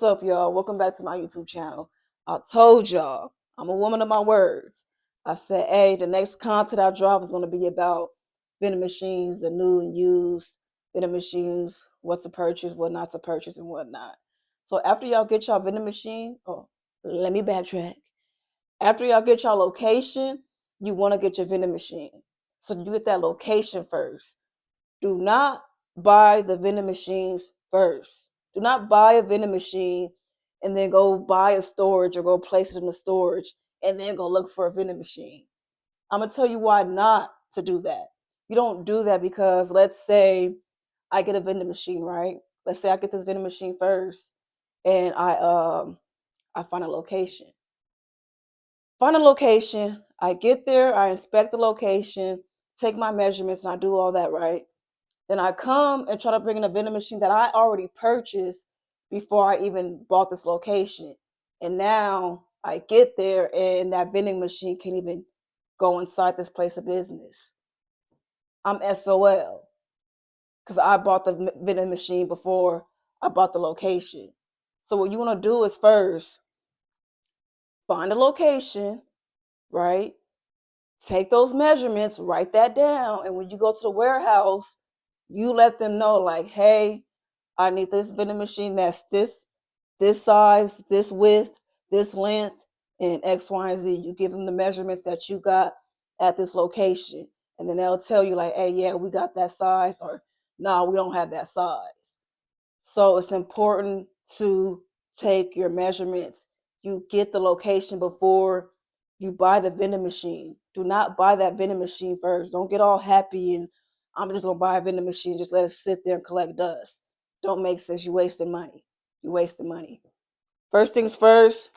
up, y'all? Welcome back to my YouTube channel. I told y'all, I'm a woman of my words. I said, hey, the next content I drop is going to be about vending machines, the new and used vending machines, what to purchase, what not to purchase, and whatnot. So after y'all get y'all vending machine, let me backtrack. After y'all get y'all location, you want to get your vending machine. So you get that location first. Do not buy the vending machines first. Do not buy a vending machine and then go buy a storage or go place it in the storage and then go look for a vending machine. I'm going to tell you why not to do that. You don't do that because let's say I get a vending machine, right? Let's say I get this vending machine first and I find a location. Find a location, I get there, I inspect the location, take my measurements and I do all that, right? Then I come and try to bring in a vending machine that I already purchased before I even bought this location. And now I get there and that vending machine can't even go inside this place of business. I'm SOL because I bought the vending machine before I bought the location. So what you want to do is first find a location, right? Take those measurements, write that down. And when you go to the warehouse, you let them know like, hey, I need this vending machine that's this size, this width, this length, and X, Y, and Z. You give them the measurements that you got at this location. And then they'll tell you like, hey, yeah, we got that size, or no, we don't have that size. So it's important to take your measurements. You get the location before you buy the vending machine. Do not buy that vending machine first. Don't get all happy and I'm just gonna buy a vending machine. Just let it sit there and collect dust. Don't make sense. You wasting money. You wasting money. First things first,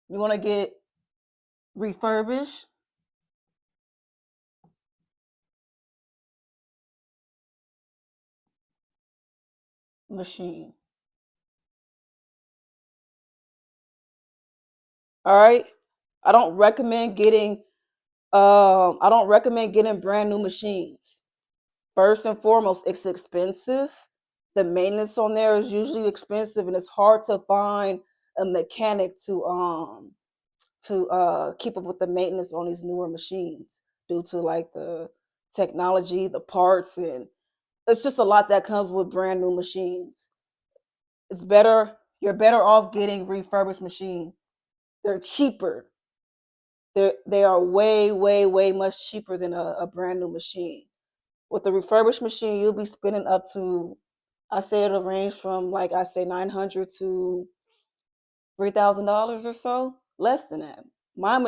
you want to get refurbished machine. All right. I don't recommend getting brand new machines. First and foremost, it's expensive. The maintenance on there is usually expensive and it's hard to find a mechanic to keep up with the maintenance on these newer machines due to like the technology, the parts, and it's just a lot that comes with brand new machines. It's better You're better off getting refurbished machines. They're cheaper. They are way, way, way much cheaper than a brand new machine. With the refurbished machine, you'll be spending up to, I say it'll range from like I say $900 to $3,000 or so, less than that. My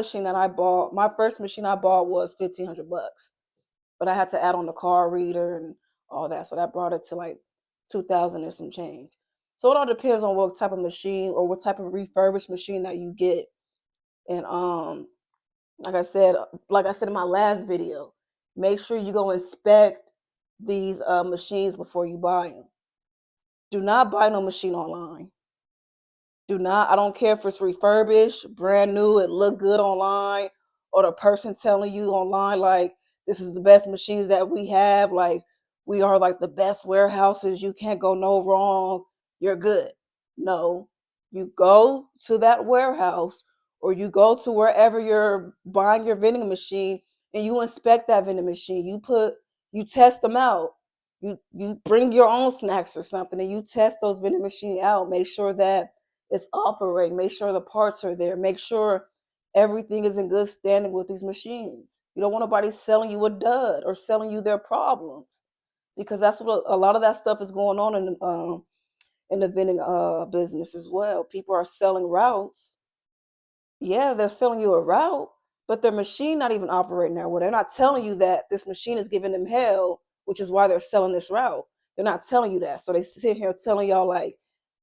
first machine I bought was $1,500, but I had to add on the car reader and all that, so that brought it to like 2,000 and some change. So it all depends on what type of machine or what type of refurbished machine that you get. And like I said, in my last video, make sure you go inspect these machines before you buy them. Do not buy no machine online. Do not. I don't care if it's refurbished, brand new, it look good online, or the person telling you online like this is the best machines that we have, like we are like the best warehouses, you can't go no wrong, you're good. No. You go to that warehouse or you go to wherever you're buying your vending machine and you inspect that vending machine. You test them out. You bring your own snacks or something and you test those vending machine out. Make sure that it's operating. Make sure the parts are there. Make sure everything is in good standing with these machines. You don't want nobody selling you a dud or selling you their problems, because that's what a lot of that stuff is going on in the vending business as well. People are selling routes. Yeah, they're selling you a route, but their machine not even operating that well. They're not telling you that this machine is giving them hell, which is why they're selling this route. They're not telling you that. So they sit here telling y'all like,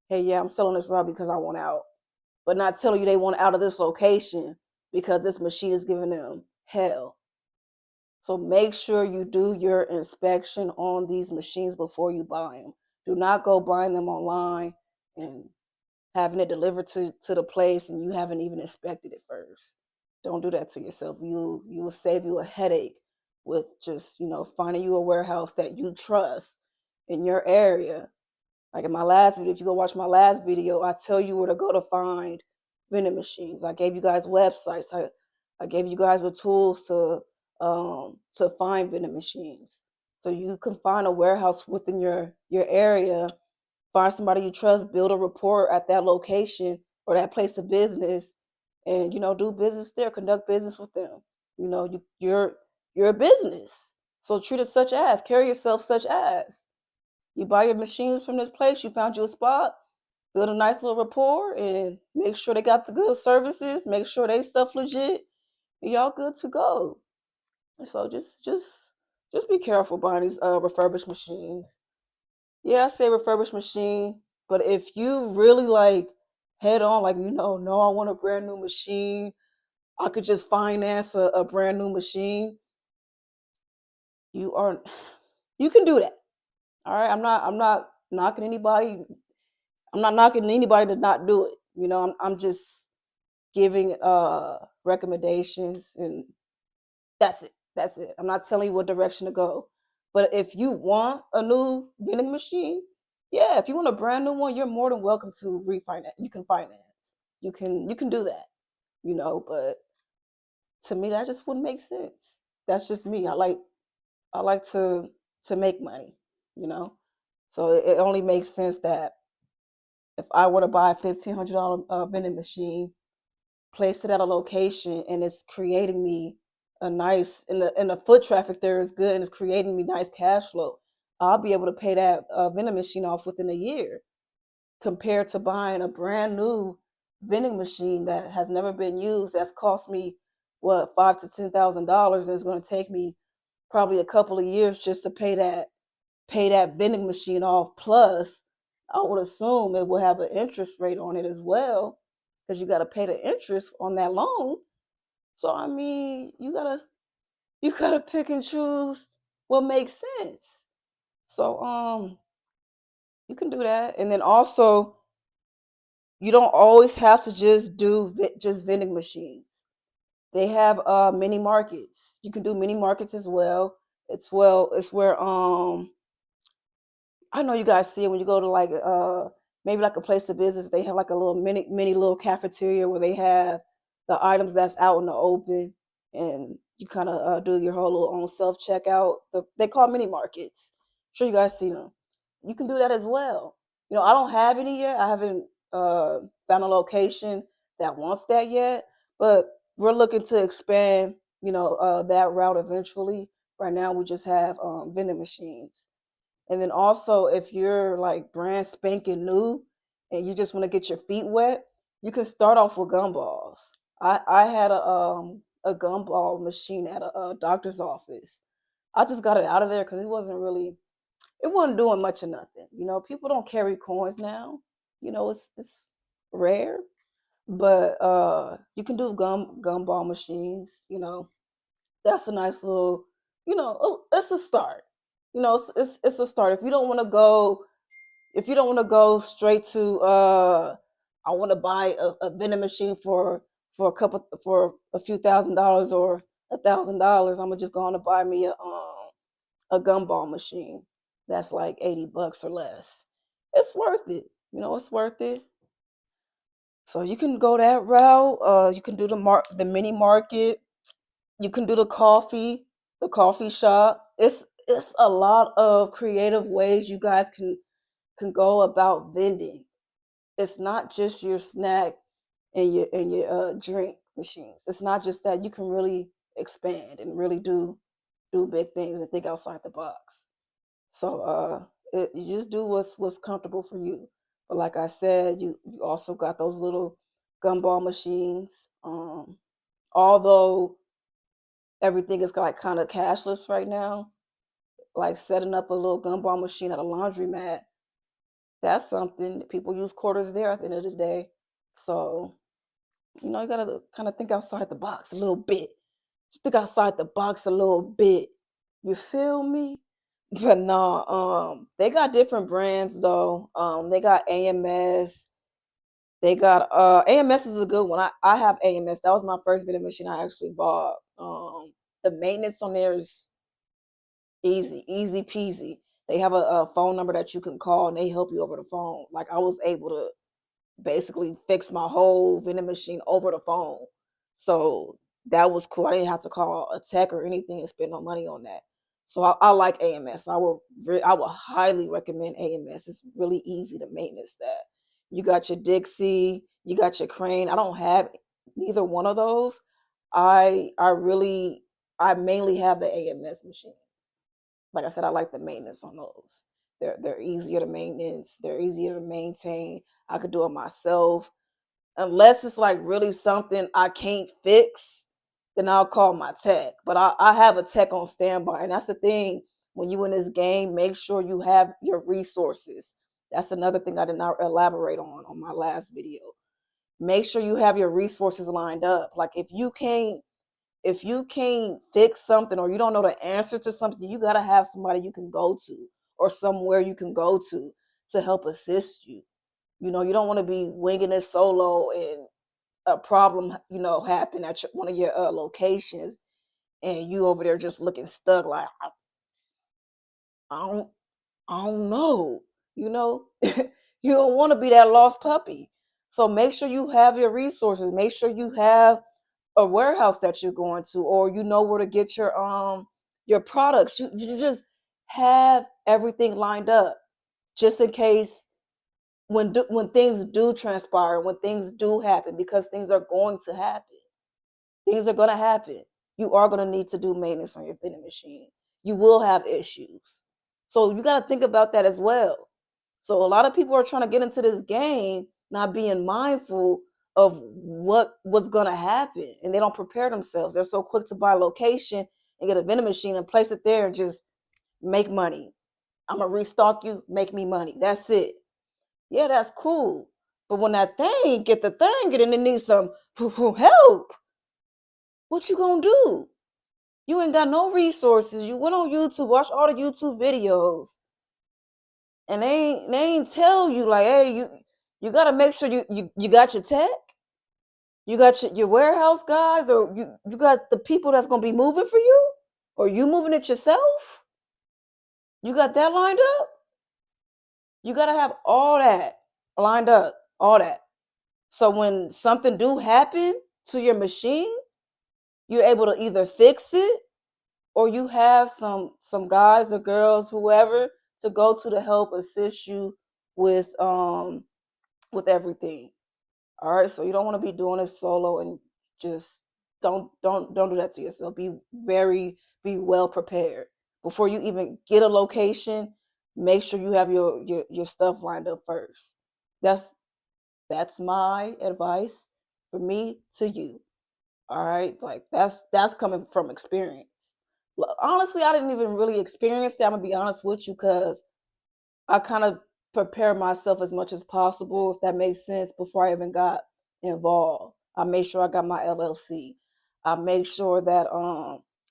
hey, yeah, I'm selling this route because I want out, but not telling you they want out of this location because this machine is giving them hell. So make sure you do your inspection on these machines before you buy them. Do not go buying them online and having it delivered to the place and you haven't even inspected it first. Don't do that to yourself. You will save you a headache with just, finding you a warehouse that you trust in your area. Like in my last video, if you go watch my last video, I tell you where to go to find vending machines. I gave you guys websites. I gave you guys the tools to find vending machines. So you can find a warehouse within your area, find somebody you trust, build a rapport at that location or that place of business, and do business there, conduct business with them. You're a business, so treat it such as, carry yourself such as. You buy your machines from this place, you found you a spot, build a nice little rapport, and make sure they got the good services, make sure they stuff legit, and y'all good to go. So just be careful buying these refurbished machines. Yeah, I say refurbished machine, but if you really like head on, like no, I want a brand new machine. I could just finance a brand new machine. You are you can do that. All right. I'm not knocking anybody. I'm not knocking anybody to not do it. I'm just giving recommendations, and that's it. That's it. I'm not telling you what direction to go. But if you want a new vending machine, yeah, if you want a brand new one, you're more than welcome to refinance. You can finance. You can do that. But to me that just wouldn't make sense. That's just me. I like to make money, you know. So it only makes sense that if I were to buy a $1,500 vending machine, place it at a location, and it's creating me a nice, and the foot traffic there is good, and it's creating me nice cash flow, I'll be able to pay that vending machine off within a year, compared to buying a brand new vending machine that has never been used, that's cost me what, $5,000 to $10,000, and it's going to take me probably a couple of years just to pay that vending machine off. Plus, I would assume it will have an interest rate on it as well, because you got to pay the interest on that loan. So I mean, you gotta pick and choose what makes sense. So you can do that, and then also you don't always have to just do just vending machines. They have mini markets. You can do mini markets as well. It's where I know you guys see it when you go to like maybe like a place of business. They have like a little mini little cafeteria where they have the items that's out in the open, and you kind of do your whole little own self checkout. They call mini markets. I'm sure you guys see them. You can do that as well. I don't have any yet. I haven't found a location that wants that yet, but we're looking to expand. That route eventually. Right now, we just have vending machines. And then also, if you're like brand spanking new and you just want to get your feet wet, you can start off with gumballs. I had a gumball machine at a doctor's office. I just got it out of there because it wasn't doing much of nothing. People don't carry coins now. It's rare, but you can do gumball machines. That's a nice little, it's a start. It's a start. If you don't want to go straight to I want to buy a vending machine for a few $1,000s or $1,000, I'm gonna just go on to buy me a gumball machine that's like $80 or less. It's worth it. It's worth it. So you can go that route. You can do the mini market. You can do the coffee shop. It's a lot of creative ways you guys can go about vending. It's not just your snack and your drink machines. It's not just that. You can really expand and really do big things and think outside the box. So you just do what's comfortable for you. But like I said, you also got those little gumball machines. Although everything is like kind of cashless right now, like setting up a little gumball machine at a laundromat, that's something. People use quarters there at the end of the day. So you gotta kind of think outside the box a little bit. Just think outside the box a little bit. You feel me? But no, they got different brands though. They got AMS. They got AMS is a good one. I have AMS. That was my first vending machine I actually bought. The maintenance on there is easy peasy. They have a phone number that you can call and they help you over the phone. Like I was able to basically fix my whole vending machine over the phone. So that was cool. I didn't have to call a tech or anything and spend no money on that. So I like AMS. I would highly recommend AMS. It's really easy to maintenance that. You got your Dixie, you got your Crane. I don't have neither one of those. I really I mainly have the AMS machines. Like I said, I like the maintenance on those. They're easier to maintenance. They're easier to maintain. I could do it myself. Unless it's like really something I can't fix, then I'll call my tech. But I have a tech on standby, and that's the thing. When you in this game, make sure you have your resources. That's another thing I did not elaborate on my last video. Make sure you have your resources lined up. Like if you can't fix something or you don't know the answer to something, you got to have somebody you can go to or somewhere you can go to help assist you. You know, you don't want to be winging it solo and a problem, happen at one of your locations and you over there just looking stuck like, I don't, I don't know, you know, you don't want to be that lost puppy. So make sure you have your resources. Make sure you have a warehouse that you're going to, or you know where to get your products. You just have everything lined up just in case when things do transpire, when things do happen, because things are going to happen. Things are going to happen. You are going to need to do maintenance on your vending machine. You will have issues. So you got to think about that as well. So a lot of people are trying to get into this game not being mindful of what was going to happen, and they don't prepare themselves. They're so quick to buy a location and get a vending machine and place it there and just make money. I'm going to restock you, make me money. That's it. Yeah, that's cool. But when that thing get the thing and it needs some help, what you gonna do? You ain't got no resources. You went on YouTube, watch all the YouTube videos, and they ain't tell you like, hey, you gotta make sure you got your tech, you got your warehouse guys, or you got the people that's gonna be moving for you, or you moving it yourself. You got that lined up. You gotta have all that lined up, all that. So when something do happen to your machine, you're able to either fix it or you have some guys or girls, whoever, to go to help assist you with everything. All right. So you don't want to be doing it solo and just don't do that to yourself. Be well prepared. Before you even get a location, make sure you have your stuff lined up first. That's that's my advice for me to you. All right, like that's coming from experience. Honestly, I didn't even really experience that. I'm gonna be honest with you, because I kind of prepared myself as much as possible, if that makes sense, before I even got involved. I made sure I got my LLC. I made sure that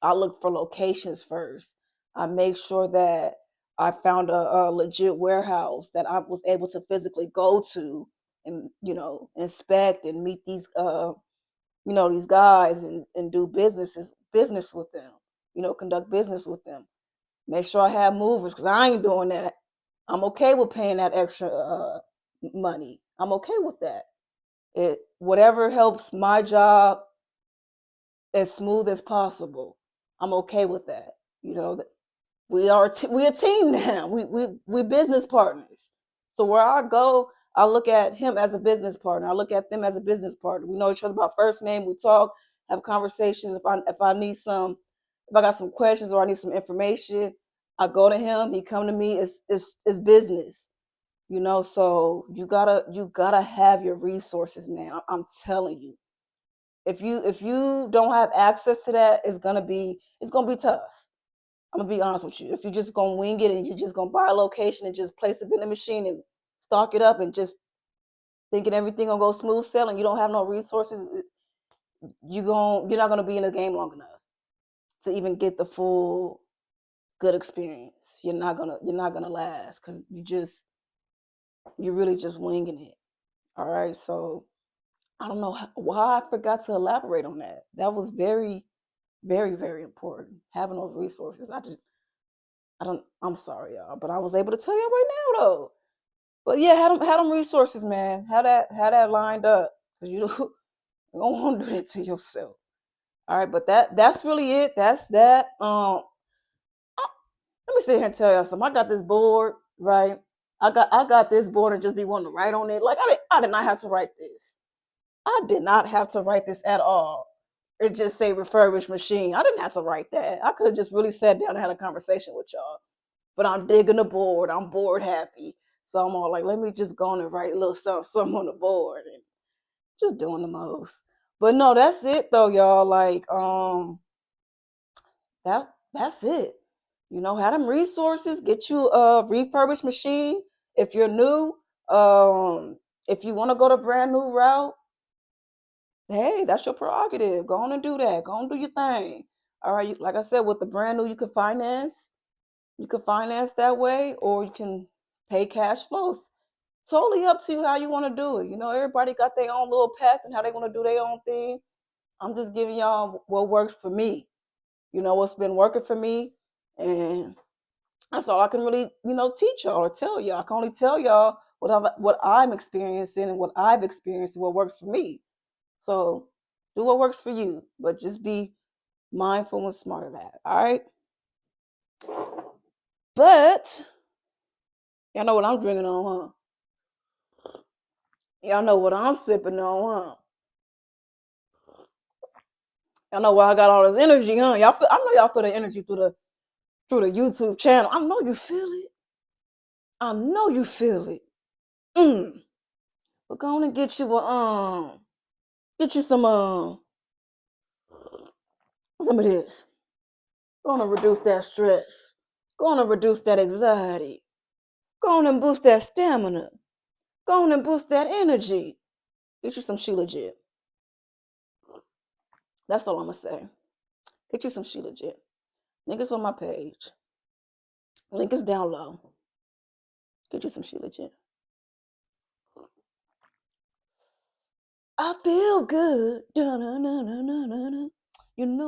I looked for locations first. I made sure that I found a legit warehouse that I was able to physically go to and inspect and meet these guys and do business with them, conduct business with them. Make sure I have movers, because I ain't doing that. I'm okay with paying that extra money. I'm okay with that. It whatever helps my job as smooth as possible. I'm okay with that. You know, we a team now. We business partners. So where I go, I look at him as a business partner. I look at them as a business partner. We know each other by first name. We talk, have conversations. If I need if I got some questions or I need some information, I go to him. He come to me. It's business. So you gotta have your resources, man. I'm telling you. If you don't have access to that, it's gonna be tough. I'm gonna be honest with you. If you're just gonna wing it and you're just gonna buy a location and just place it in the machine and stock it up and just thinking everything gonna go smooth sailing, you don't have no resources, you're not gonna be in the game long enough to even get the full good experience. You're not gonna last, because you're really just winging it. All right, so I don't know why I forgot to elaborate on that. That was very, very, very important. Having those resources. I'm sorry, y'all, but I was able to tell you right now though. But yeah, had them resources, man. Had that lined up. Cause you don't, you don't want to do that to yourself. All right, but that's really it. That's that. Let me sit here and tell y'all something. I got this board, right? I got this board and just be wanting to write on it. Like I did not have to write this. I did not have to write this at all. It just say refurbished machine. I didn't have to write that. I could have just really sat down and had a conversation with y'all. But I'm digging the board. I'm board happy. So I'm all like, let me just go on and write a little something on the board and just doing the most. But no, that's it though, y'all. Like, that's it. Have them resources, get you a refurbished machine. If you're new, if you want to go the brand new route, hey, that's your prerogative. Go on and do that. Go on and do your thing. All right, like I said, with the brand new, you can finance. You can finance that way, or you can pay cash flows. Totally up to you how you want to do it. Everybody got their own little path and how they want to do their own thing. I'm just giving y'all what works for me. What's been working for me, and that's all I can really, teach y'all or tell y'all. I can only tell y'all what I'm experiencing and what I've experienced and what works for me. So do what works for you, but just be mindful and smart of that. All right. But y'all know what I'm drinking on, huh? Y'all know what I'm sipping on, huh? Y'all know why I got all this energy, huh? I know y'all feel the energy through the YouTube channel. I know you feel it. I know you feel it. But go on and get you some of this. Go on and reduce that stress. Go on and reduce that anxiety. Go on and boost that stamina. Go on and boost that energy. Get you some shilajit. That's all I'm gonna say. Get you some shilajit. Link is on my page. Link is down low. Get you some shilajit. I feel good. Da-na-na-na-na-na. You know.